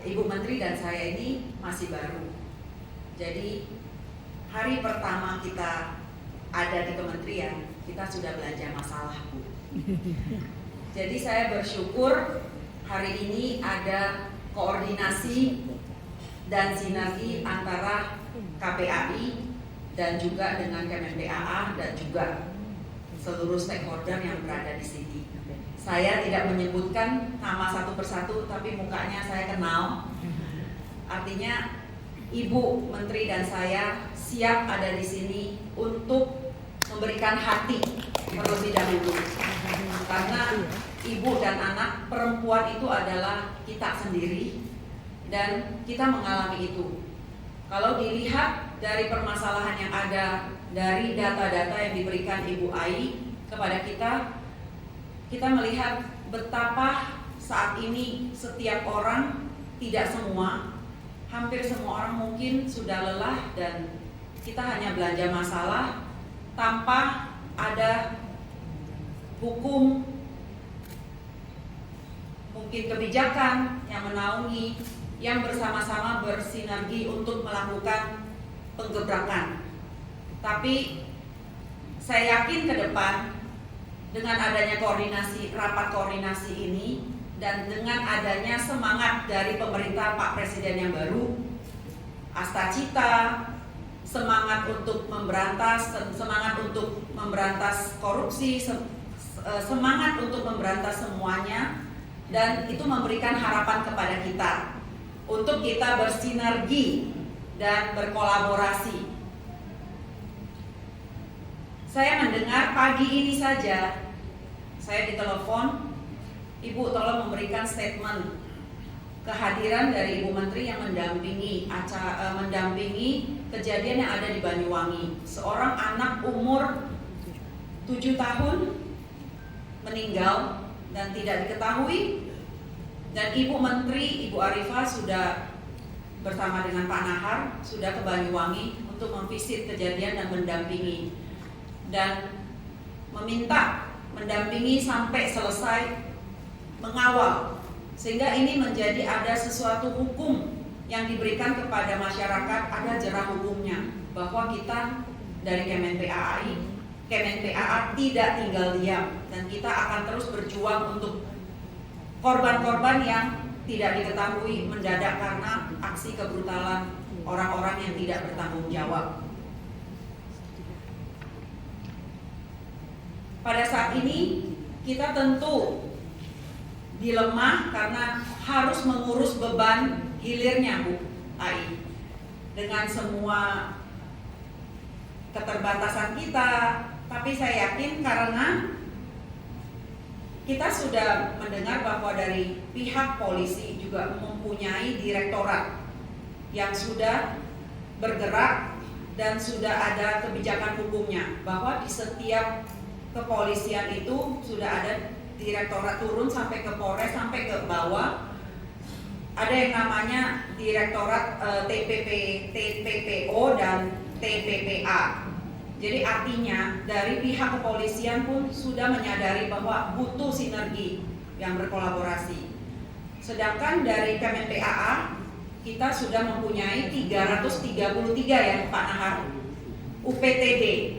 Ibu Menteri dan saya ini masih baru. Jadi hari pertama kita ada di kementerian, kita sudah belanja masalah, Bu. Jadi saya bersyukur hari ini ada koordinasi dan sinergi antara KPAI dan juga dengan Kemenpaa dan juga seluruh stakeholder yang berada di sini. Saya tidak menyebutkan nama satu persatu, tapi mukanya saya kenal. Artinya Ibu Menteri dan saya siap ada di sini untuk memberikan hati terlebih dahulu. Karena ibu dan anak perempuan itu adalah kita sendiri dan kita mengalami itu. Kalau dilihat dari permasalahan yang ada dari data-data yang diberikan Ibu Ai kepada kita melihat betapa saat ini setiap orang, tidak semua, hampir semua orang mungkin sudah lelah dan kita hanya belanja masalah tanpa ada hukum, mungkin kebijakan yang menaungi, yang bersama-sama bersinergi untuk melakukan penggebrakan. Tapi saya yakin ke depan dengan adanya rapat koordinasi ini dan dengan adanya semangat dari pemerintah Pak Presiden yang baru, Astacita, semangat untuk memberantas korupsi, semangat untuk memberantas semuanya, dan itu memberikan harapan kepada kita untuk kita bersinergi dan berkolaborasi. Saya mendengar pagi ini saja saya ditelepon, Ibu tolong memberikan statement kehadiran dari Ibu Menteri yang mendampingi kejadian yang ada di Banyuwangi. Seorang anak umur 7 tahun meninggal dan tidak diketahui, dan Ibu Menteri, Ibu Arifah sudah bersama dengan Pak Nahar sudah ke Banyuwangi untuk memvisit kejadian dan mendampingi dan meminta mendampingi sampai selesai, mengawal sehingga ini menjadi ada sesuatu hukum yang diberikan kepada masyarakat, ada jerah hukumnya bahwa kita dari Kemenpaa tidak tinggal diam dan kita akan terus berjuang untuk korban-korban yang tidak diketahui mendadak karena aksi kebrutalan orang-orang yang tidak bertanggung jawab. Pada saat ini kita tentu dilema karena harus mengurus beban hilirnya, Bu Ai, dengan semua keterbatasan kita. Tapi saya yakin karena kita sudah mendengar bahwa dari pihak polisi juga mempunyai direktorat yang sudah bergerak dan sudah ada kebijakan hukumnya, bahwa di setiap kepolisian itu sudah ada direktorat turun sampai ke Polres, sampai ke bawah. Ada yang namanya direktorat TPPO dan TPPA. Jadi artinya dari pihak kepolisian pun sudah menyadari bahwa butuh sinergi yang berkolaborasi. Sedangkan dari Kemenpaa kita sudah mempunyai 333 ya Pak Nahar UPTD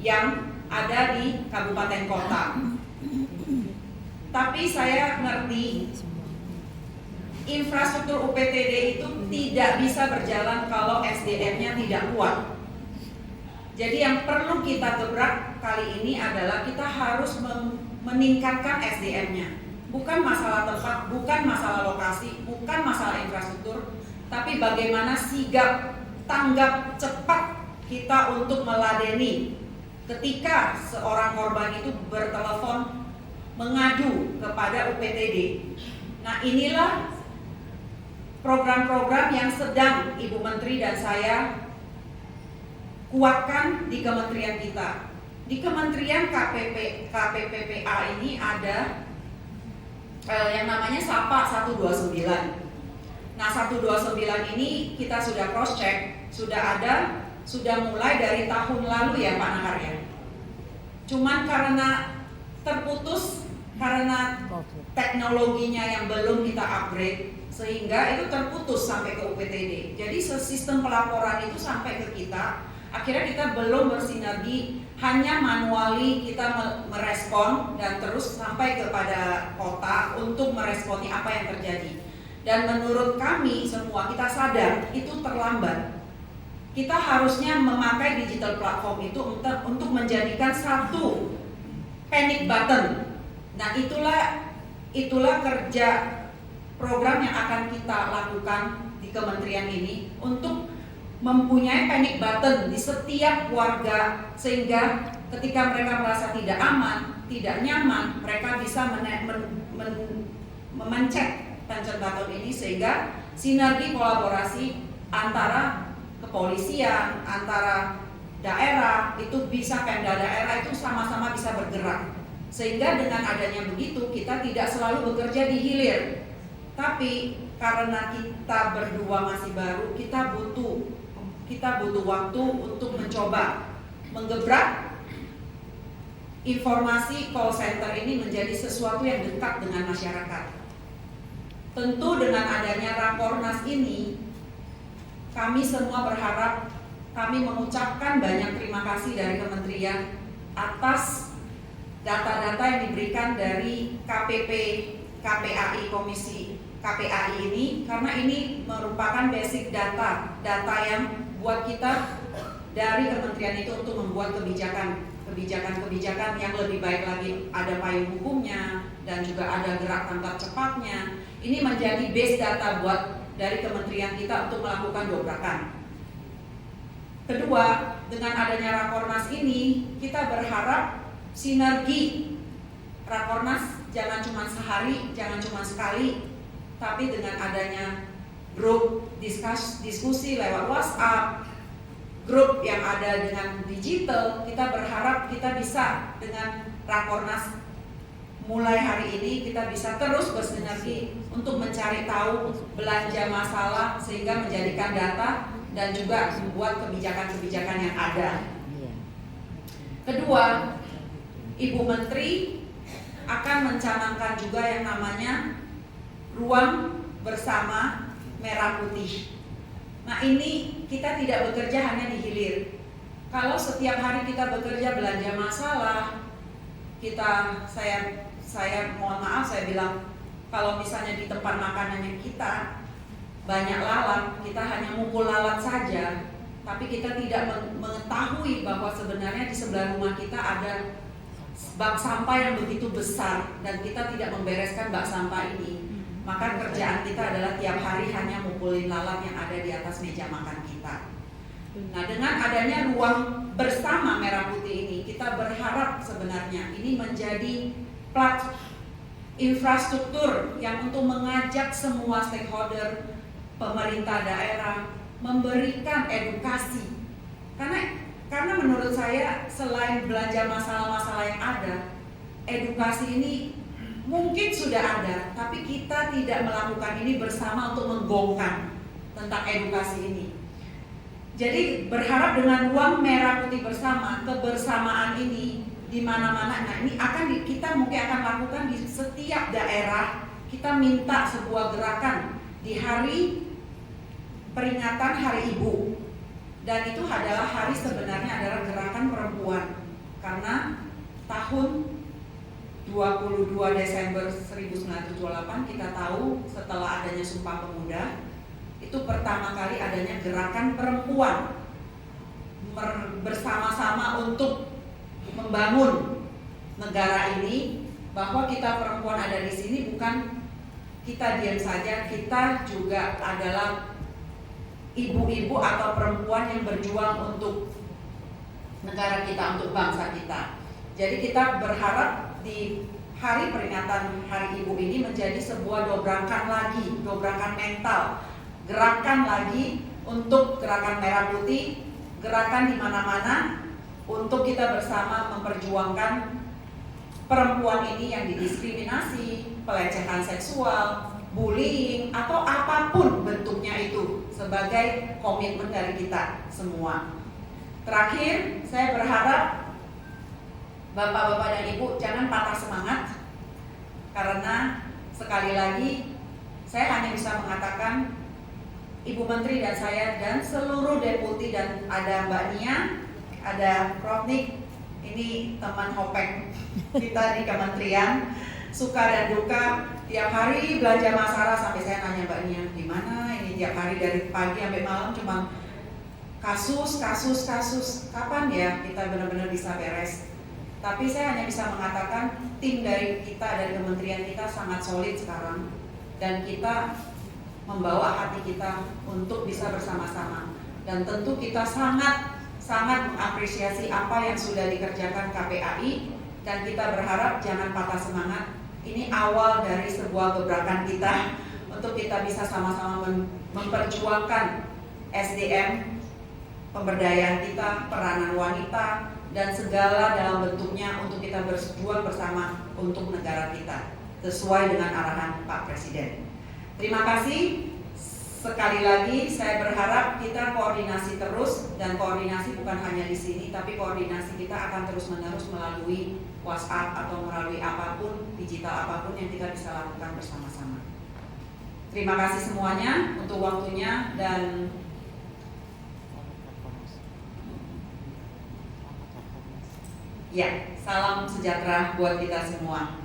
yang ada di kabupaten kota. Tapi saya ngerti infrastruktur UPTD itu tidak bisa berjalan kalau SDM-nya tidak kuat. Jadi yang perlu kita gebrak kali ini adalah kita harus meningkatkan SDM-nya. Bukan masalah tempat, bukan masalah lokasi, bukan masalah infrastruktur, tapi bagaimana sigap, tanggap cepat kita untuk meladeni ketika seorang korban itu bertelepon mengadu kepada UPTD. Nah, inilah program-program yang sedang Ibu Menteri dan saya kuatkan di kementerian kita. Di Kementerian KPPPA ini ada yang namanya SAPA 129. Nah, 129 ini kita sudah cross check, sudah mulai dari tahun lalu ya Pak Nahar ya. Cuman karena terputus karena teknologinya yang belum kita upgrade, sehingga itu terputus sampai ke UPTD. Jadi sistem pelaporan itu sampai ke kita, akhirnya kita belum bersinergi, hanya manuali kita merespon dan terus sampai kepada kota untuk meresponi apa yang terjadi. Dan menurut kami semua, kita sadar itu terlambat. Kita harusnya memakai digital platform itu untuk menjadikan satu panic button. Nah, itulah kerja program yang akan kita lakukan di kementerian ini untuk mempunyai panic button di setiap warga, sehingga ketika mereka merasa tidak aman, tidak nyaman, mereka bisa memencet pencet button ini, sehingga sinergi kolaborasi antara kepolisian, antara daerah itu bisa, Pemda daerah itu sama-sama bisa bergerak, sehingga dengan adanya begitu kita tidak selalu bekerja di hilir, tapi karena kita berdua masih baru, kita butuh waktu untuk mencoba menggebrak informasi call center ini menjadi sesuatu yang dekat dengan masyarakat. Tentu dengan adanya Rakornas ini, kami semua berharap, kami mengucapkan banyak terima kasih dari kementerian atas data-data yang diberikan dari KPP, KPAI, Komisi KPAI ini, karena ini merupakan basic data yang buat kita dari kementerian itu untuk membuat kebijakan yang lebih baik lagi, ada payung hukumnya dan juga ada gerak tangkap cepatnya. Ini menjadi base data buat dari kementerian kita untuk melakukan dobrakan. Kedua, dengan adanya Rakornas ini, kita berharap sinergi Rakornas jangan cuma sehari, jangan cuma sekali, tapi dengan adanya grup diskusi lewat WhatsApp, grup yang ada dengan digital, kita berharap kita bisa dengan Rakornas mulai hari ini kita bisa terus bersinergi untuk mencari tahu belanja masalah, sehingga menjadikan data dan juga membuat kebijakan-kebijakan yang ada. Kedua, Ibu Menteri akan mencanangkan juga yang namanya ruang bersama merah putih. Nah, ini kita tidak bekerja hanya di hilir. Kalau setiap hari kita bekerja belanja masalah, saya mohon maaf, saya bilang kalau misalnya di tempat makanannya kita banyak lalat, kita hanya mukul lalat saja, tapi kita tidak mengetahui bahwa sebenarnya di sebelah rumah kita ada bak sampah yang begitu besar dan kita tidak membereskan bak sampah ini. Maka kerjaan kita adalah tiap hari hanya mukulin lalat yang ada di atas meja makan kita. Nah, dengan adanya ruang bersama merah putih ini, kita berharap sebenarnya ini menjadi infrastruktur yang untuk mengajak semua stakeholder, pemerintah daerah, memberikan edukasi. Karena menurut saya selain belanja masalah-masalah yang ada, edukasi ini mungkin sudah ada, tapi kita tidak melakukan ini bersama untuk menggongkan tentang edukasi ini. Jadi berharap dengan ruang merah putih bersama, kebersamaan ini di mana-mana. Nah, ini kita mungkin akan lakukan di setiap daerah. Kita minta sebuah gerakan di hari peringatan Hari Ibu. Dan itu adalah hari sebenarnya adalah gerakan perempuan. Karena tahun 22 Desember 1978 kita tahu setelah adanya Sumpah Pemuda, itu pertama kali adanya gerakan perempuan bersama-sama untuk membangun negara ini, bahwa kita perempuan ada di sini bukan kita diam saja, kita juga adalah ibu-ibu atau perempuan yang berjuang untuk negara kita, untuk bangsa kita. Jadi kita berharap di hari peringatan Hari Ibu ini menjadi sebuah dobrakan lagi, dobrakan mental, gerakan lagi untuk gerakan merah putih, gerakan di mana-mana untuk kita bersama memperjuangkan perempuan ini yang didiskriminasi, pelecehan seksual, bullying, atau apapun bentuknya itu, sebagai komitmen dari kita semua. Terakhir, saya berharap Bapak-bapak dan Ibu jangan patah semangat, karena sekali lagi Saya hanya bisa mengatakan Ibu Menteri dan saya dan seluruh deputi dan ada Mbak Nia, ada Prof. Nik, ini teman hopek kita di kementerian, suka dan duka, tiap hari belanja Masara sampai saya nanya Mbak Nia, gimana ini tiap hari dari pagi sampai malam cuma kasus, kapan ya kita benar-benar bisa beres? Tapi saya hanya bisa mengatakan tim dari kita, dari kementerian kita sangat solid sekarang, dan kita membawa hati kita untuk bisa bersama-sama, dan tentu kita sangat mengapresiasi apa yang sudah dikerjakan KPAI, dan kita berharap jangan patah semangat. Ini awal dari sebuah gebrakan kita untuk kita bisa sama-sama memperjuangkan SDM, pemberdayaan kita, peranan wanita, dan segala dalam bentuknya untuk kita berjuang bersama untuk negara kita sesuai dengan arahan Pak Presiden. Terima kasih. Sekali lagi saya berharap kita koordinasi terus, dan koordinasi bukan hanya di sini, tapi koordinasi kita akan terus-menerus melalui WhatsApp atau melalui apapun, digital apapun yang kita bisa lakukan bersama-sama. Terima kasih semuanya untuk waktunya, dan ya, salam sejahtera buat kita semua.